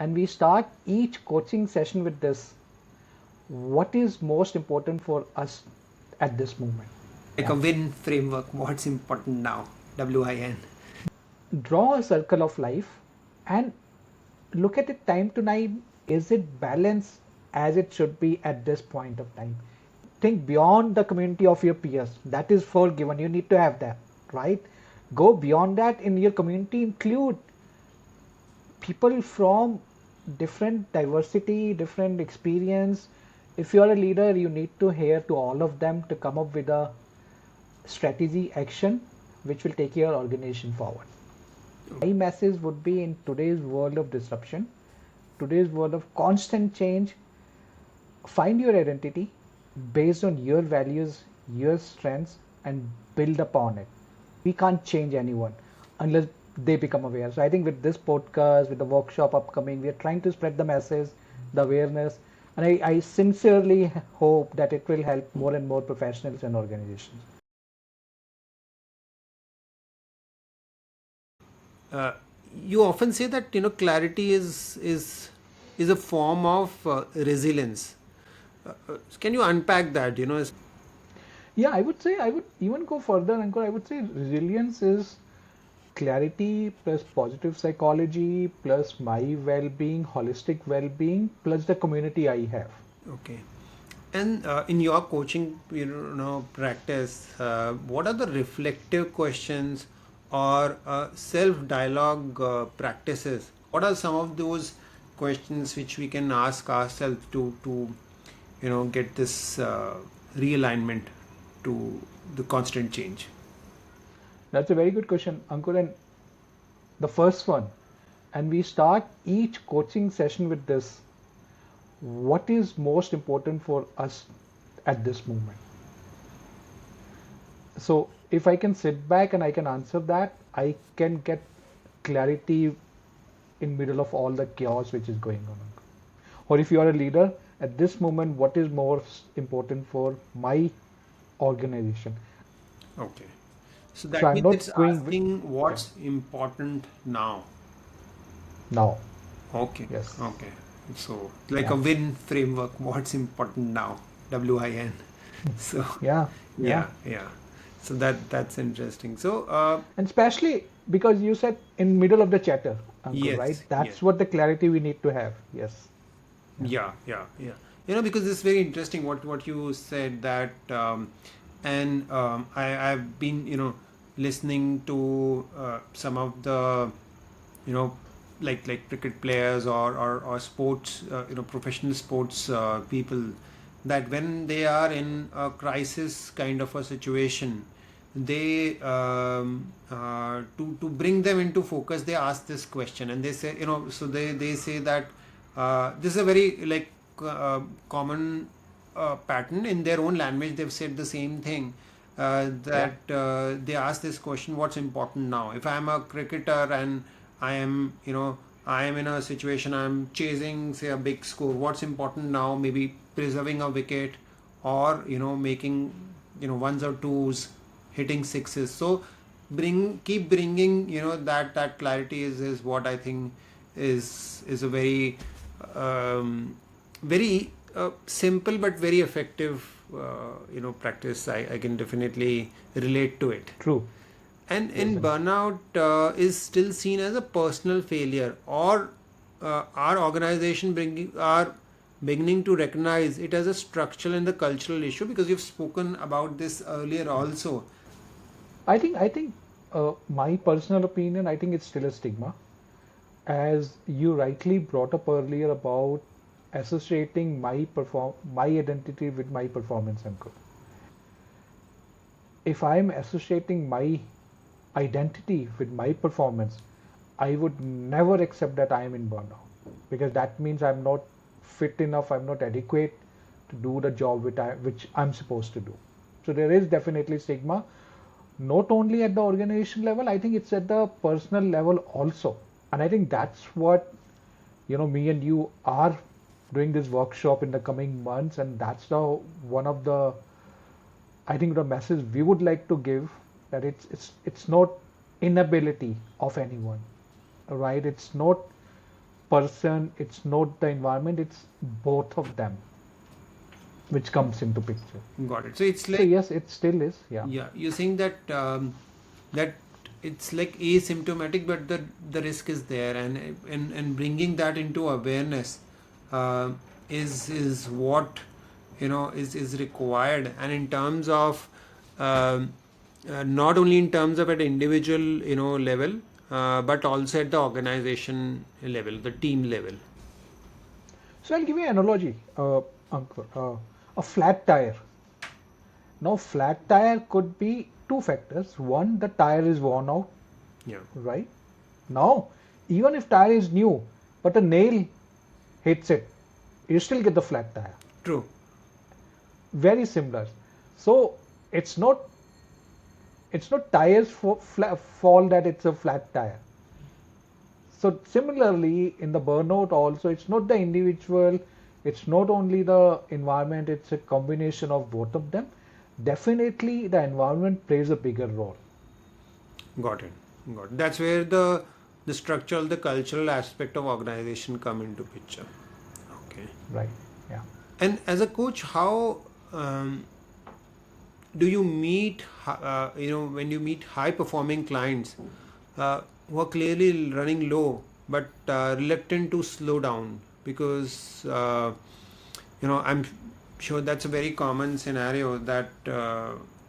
and we start each coaching session with this: what is most important for us at this moment? Like a win framework, what's important now? WIN. Draw a circle of life and look at it time to time. Is it balanced as it should be at this point of time? Think beyond the community of your peers. That is for given. You need to have that, right? Go beyond that in your community. Include people from different diversity, different experience. If you are a leader, you need to hear to all of them to come up with a strategy action which will take your organization forward. My message would be, in today's world of disruption, today's world of constant change, find your identity based on your values, your strengths, and build upon it. We can't change anyone unless they become aware. So I think with this podcast, with the workshop upcoming, we are trying to spread the message, the awareness, and I sincerely hope that it will help more and more professionals and organizations. You often say that clarity is a form of resilience. Can you unpack that? Yeah, I would say, I would even go further, Ankur. I would say resilience is clarity plus positive psychology plus my well-being, holistic well-being, plus the community I have. Okay. And in your coaching, practice, what are the reflective questions or self-dialogue practices? What are some of those questions which we can ask ourselves to get this realignment to the constant change? That's a very good question, Ankur. And the first one, and we start each coaching session with this: what is most important for us at this moment? So if I can sit back and I can answer that, I can get clarity in middle of all the chaos which is going on. Or if you are a leader at this moment, what is most important for my organization? Okay. So So that I'm means not it's going with, asking yeah, what's important now. now. Okay, Yes. okay. So like Yeah. a win framework, what's important now? WIN. So Yeah. Yeah. yeah. So that's interesting. So And especially because you said in middle of the chatter, Ankur, right? yes, yes. That's what the clarity we need to have. Yes. Yeah. Yeah. Because it's very interesting what you said that, and I've been listening to some of the like cricket players or sports professional sports people, that when they are in a crisis kind of a situation, they to bring them into focus, they ask this question, and they say, so they say that this is a very like common pattern in their own language. They've said the same thing, Yeah. that they ask this question: what's important now? If I am a cricketer and I am I am in a situation, I'm chasing say a big score, what's important now? Maybe preserving a wicket, or making ones or twos, hitting sixes. So keep bringing that clarity is what I think is a very very simple but very effective practice. I can definitely relate to it. True. And Yes, in Ankur. burnout is still seen as a personal failure, or our organization are beginning to recognize it as a structural and the cultural issue, because you've spoken about this earlier also. I think my personal opinion, I think it's still a stigma, as you rightly brought up earlier about associating my identity with my performance, Ankur. If I'm associating my identity with my performance, I would never accept that I am in burnout, because that means I'm not fit enough, I'm not adequate to do the job which I'm supposed to do. So there is definitely stigma, not only at the organization level, I think it's at the personal level also. And I think that's what, me and you are doing this workshop in the coming months, and that's the one of the, I think, the message we would like to give, that it's not inability of anyone, right? It's not person, it's not the environment, it's both of them which comes into picture. Got it. So it's So like, yes, it still is. Yeah. yeah, you're saying that that it's like asymptomatic, but the risk is there, and bringing that into awareness uh, is what is required, and in terms of um not only in terms of at individual level, but also at the organization level, the team level. So I'll give you an analogy, Ankur. A flat tire. Now, flat tire could be two factors. One, the tire is worn out, Yeah, right? Now, even if tire is new, but a nail hits it, you still get the flat tire. true. Very similar. So it's not tires fall that it's a flat tire. So similarly, in the burnout also, it's not the individual, it's not only the environment, it's a combination of both of them. Definitely, the environment plays a bigger role. Got it. Got it. That's where the structural, the cultural aspect of organization come into picture. Okay. Right. Yeah. And as a coach, how um, do you meet, when you meet high performing clients who are clearly running low but reluctant to slow down because, I'm sure that's a very common scenario that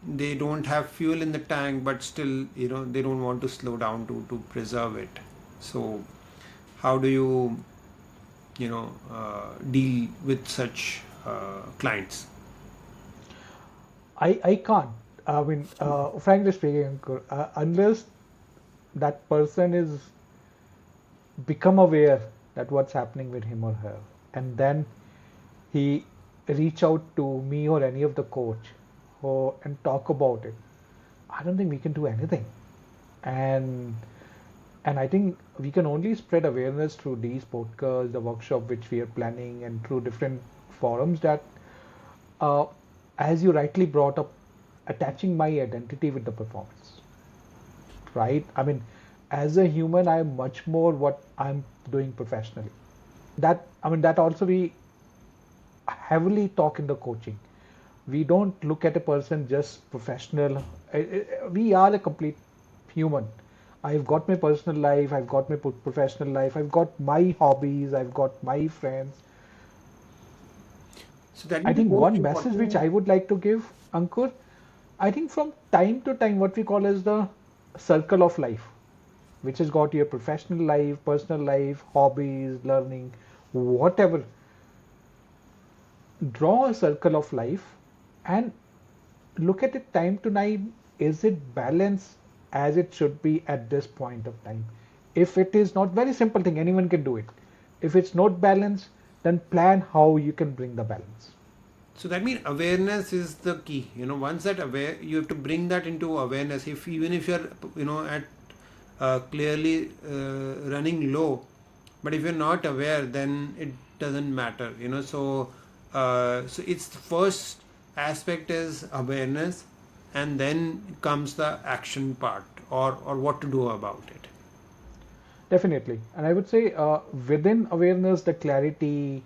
they don't have fuel in the tank, but still, they don't want to slow down to preserve it. So, how do you, deal with such clients? I can't. I mean, frankly speaking, Ankur, unless that person is become aware that what's happening with him or her, and then he reach out to me or any of the coach or and talk about it, I don't think we can do anything. And I think we can only spread awareness through these podcasts, the workshop which we are planning, and through different forums that, uh, as you rightly brought up, attaching my identity with the performance, right? I mean, as a human, I am much more what I'm doing professionally. That also we heavily talk in the coaching. We don't look at a person just professional. We are a complete human. I've got my personal life, I've got my professional life, I've got my hobbies, I've got my friends. So that I is the think most one message which important. I would like to give, Ankur, I think from time to time, what we call as the circle of life, which has got your professional life, personal life, hobbies, learning, whatever, draw a circle of life and look at it time to time. Is it balanced as it should be at this point of time? If it is not, very simple thing, anyone can do it. If it's not balanced, then plan how you can bring the balance. So that means awareness is the key. Once that aware, you have to bring that into awareness. If even if you're, at clearly running low, but if you're not aware, then it doesn't matter. So it's the first aspect is awareness, and then comes the action part, or what to do about it. Definitely. And I would say within awareness, the clarity,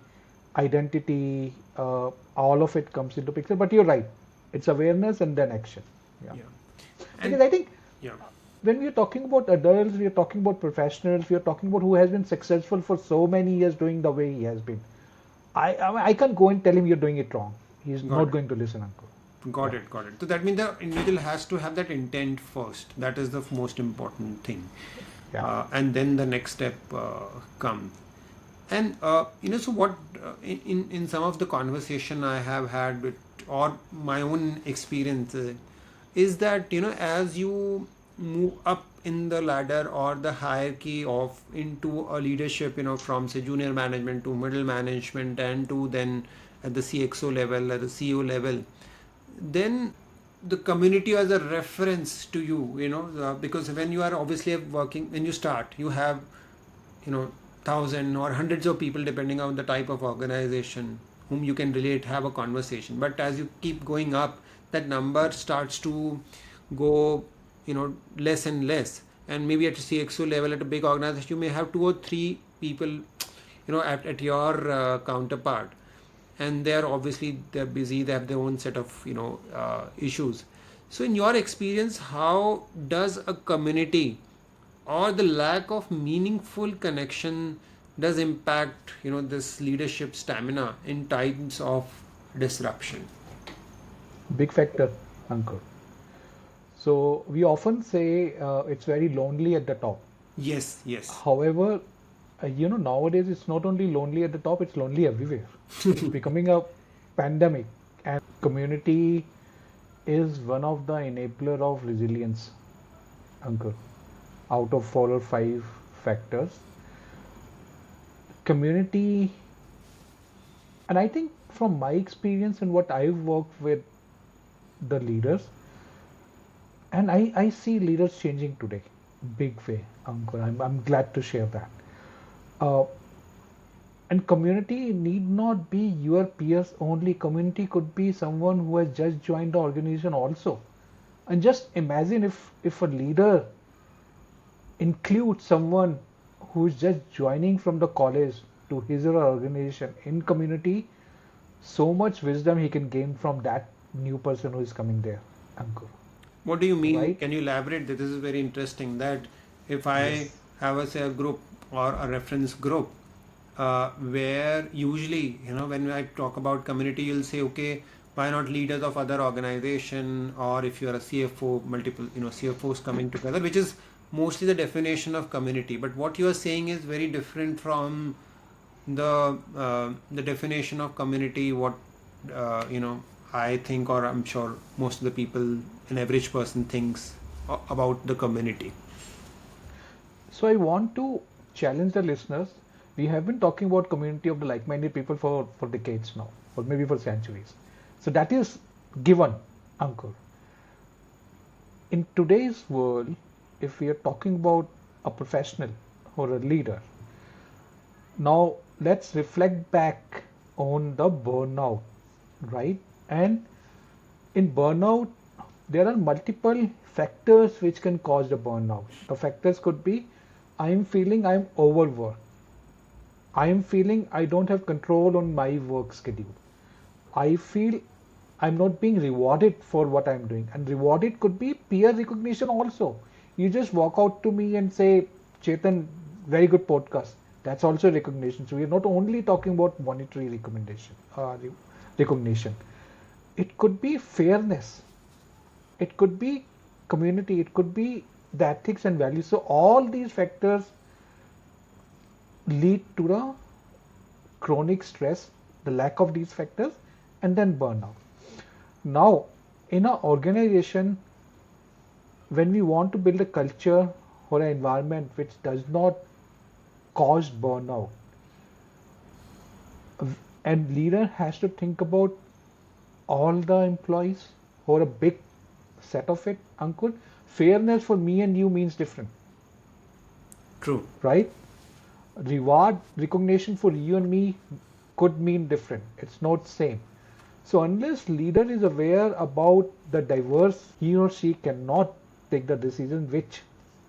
identity, all of it comes into picture. But you're right. It's awareness and then action. Yeah. Yeah. Because And I think yeah. when we're talking about adults, we're talking about professionals, we're talking about who has been successful for so many years doing the way he has been. I can't go and tell him you're doing it wrong. He's not Got it. going to listen, Uncle. Got Yeah. it, got it. So that means the individual has to have that intent first. That is the most important thing, Yeah. and then the next step comes. And so what in some of the conversation I have had with, or my own experience, is that as you move up in the ladder or the hierarchy of into a leadership, from say junior management to middle management and to then at the CXO level, at the CEO level, then the community as a reference to you, because when you are obviously working, when you start, you have, thousand or hundreds of people depending on the type of organization whom you can relate, have a conversation. But as you keep going up, that number starts to go, less and less. And maybe at a CXO level, at a big organization, you may have two or three people at your counterpart, and they're busy, they have their own set of issues. So in your experience, how does a community or the lack of meaningful connection does impact this leadership stamina in times of disruption? Big factor, Ankur. So we often say it's very lonely at the top. Yes, yes. However, nowadays it's not only lonely at the top, it's lonely everywhere. It's becoming a pandemic, and community is one of the enabler of resilience, Ankur. Out of 4 or 5 factors, community, and I think from my experience and what I've worked with the leaders, and I see leaders changing today, big way, Ankur. I'm glad to share that. Uh, and community need not be your peers only. Community could be someone who has just joined the organization also. And just imagine if a leader includes someone who is just joining from the college to his or her organization in community, so much wisdom he can gain from that new person who is coming there, Ankur. What do you mean? Right? Can you elaborate? This is very interesting. That if I Yes. have a group or a reference group, where usually, when I talk about community, you'll say, okay, why not leaders of other organization, or if you're a CFO, multiple, CFOs coming together, which is mostly the definition of community. But what you are saying is very different from the definition of community. What I think, or I'm sure most of the people, an average person thinks about the community. So I want to challenge the listeners. We have been talking about community of the like-minded people for decades now, or maybe for centuries. So that is given, Ankur. In today's world, if we are talking about a professional or a leader, now let's reflect back on the burnout, right? And in burnout, there are multiple factors which can cause the burnout. The factors could be I'm feeling I'm overworked. I am feeling I don't have control on my work schedule. I feel I'm not being rewarded for what I'm doing. And rewarded could be peer recognition also. You just walk out to me and say, Chetan, very good podcast. That's also recognition. So we're not only talking about monetary recognition. It could be fairness. It could be community. It could be the ethics and values. So all these factors lead to the chronic stress, the lack of these factors, and then burnout. Now, in an organization, when we want to build a culture or an environment which does not cause burnout, and leader has to think about all the employees or a big set of it, Ankur. Fairness for me and you means different, True. right? Reward recognition for you and me could mean different. It's not same. So unless leader is aware about the diverse, he or she cannot take the decisions which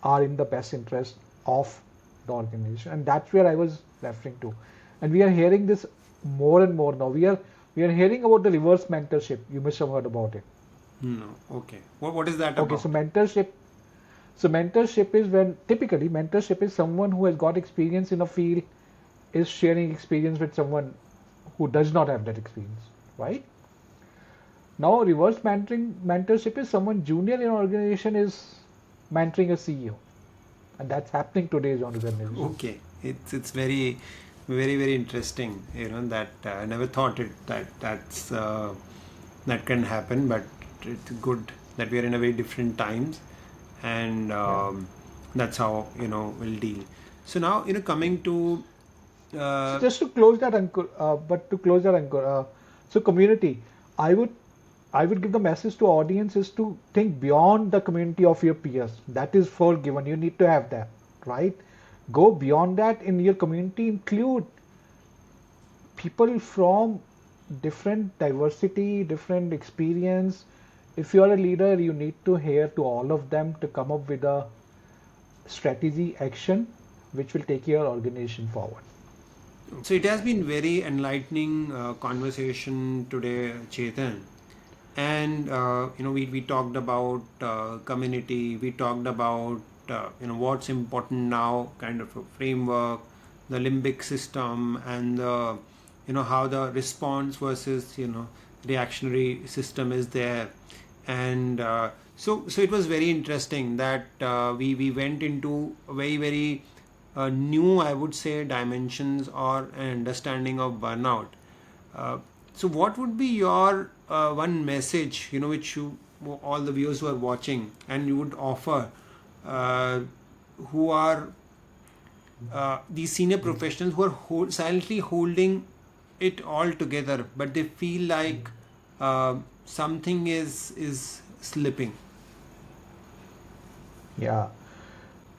are in the best interest of the organization. And that's where I was referring to. And we are hearing this more and more now. We are hearing about the reverse mentorship. You must have heard about it. No. Okay. What is that Okay, about? so mentorship is when typically mentorship is someone who has got experience in a field is sharing experience with someone who does not have that experience, right? Now reverse mentorship is someone junior in an organization is mentoring a CEO, and that's happening today's organization. Okay. It's very very very interesting. That I never thought that can happen, but it's good that we are in a very different times, and Yeah. that's how we'll deal. So now coming to So uh, just to close that, Ankur, so community, I would I would give the message to audience is to think beyond the community of your peers. That is for given. You need to have that, right? Go beyond that in your community. Include people from different diversity, different experience. If you are a leader, you need to hear to all of them to come up with a strategy action which will take your organization forward. So it has been very enlightening conversation today, Chetan. And we talked about community, we talked about what's important now, kind of a framework, the limbic system, and the how the response versus reactionary system is there. And so it was very interesting that we went into a very new, I would say, dimensions or an understanding of burnout. uh, so, what would be your one message, which you, all the viewers who are watching, and you would offer, uh, who are these senior professionals who are silently holding it all together, but they feel like something is slipping. Yeah.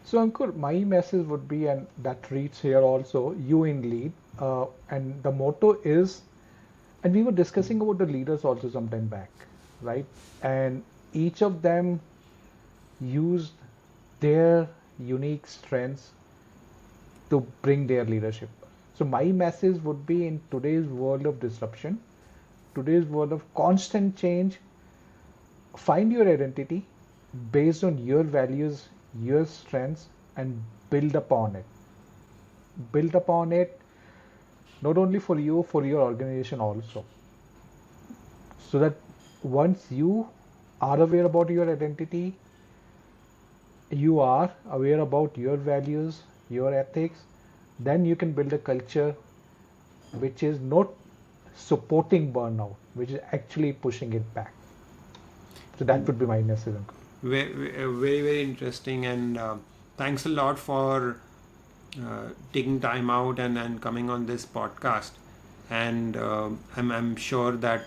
So Ankur, my message would be, and that reads here also, you in lead. And the motto is, and we were discussing about the leaders also some time back, right? And each of them used their unique strengths to bring their leadership. So my message would be, in today's world of disruption, today's world of constant change, find your identity based on your values, your strengths, and build upon it. Build upon it not only for you, for your organization also. So that once you are aware about your identity, you are aware about your values, your ethics, then you can build a culture which is not supporting burnout, which is actually pushing it back. So that would be my message, Uncle. Very interesting, and thanks a lot for taking time out and coming on this podcast. And I'm sure that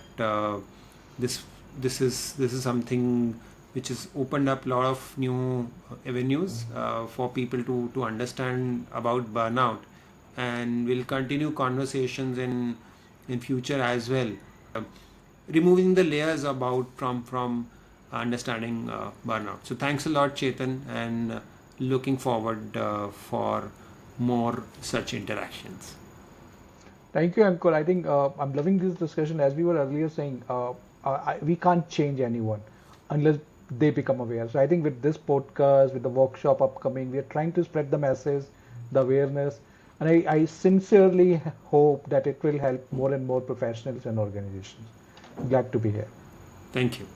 this this is something which has opened up a lot of new avenues for people to understand about burnout, and we'll continue conversations in future as well, uh, removing the layers about from understanding burnout. So thanks a lot, Chetan, and looking forward for more such interactions. Thank you, Ankur. I think I'm loving this discussion. As we were earlier saying, we can't change anyone unless they become aware. So I think with this podcast, with the workshop upcoming, we are trying to spread the message, the awareness, and I sincerely hope that it will help more and more professionals and organizations. Glad to be here. Thank you.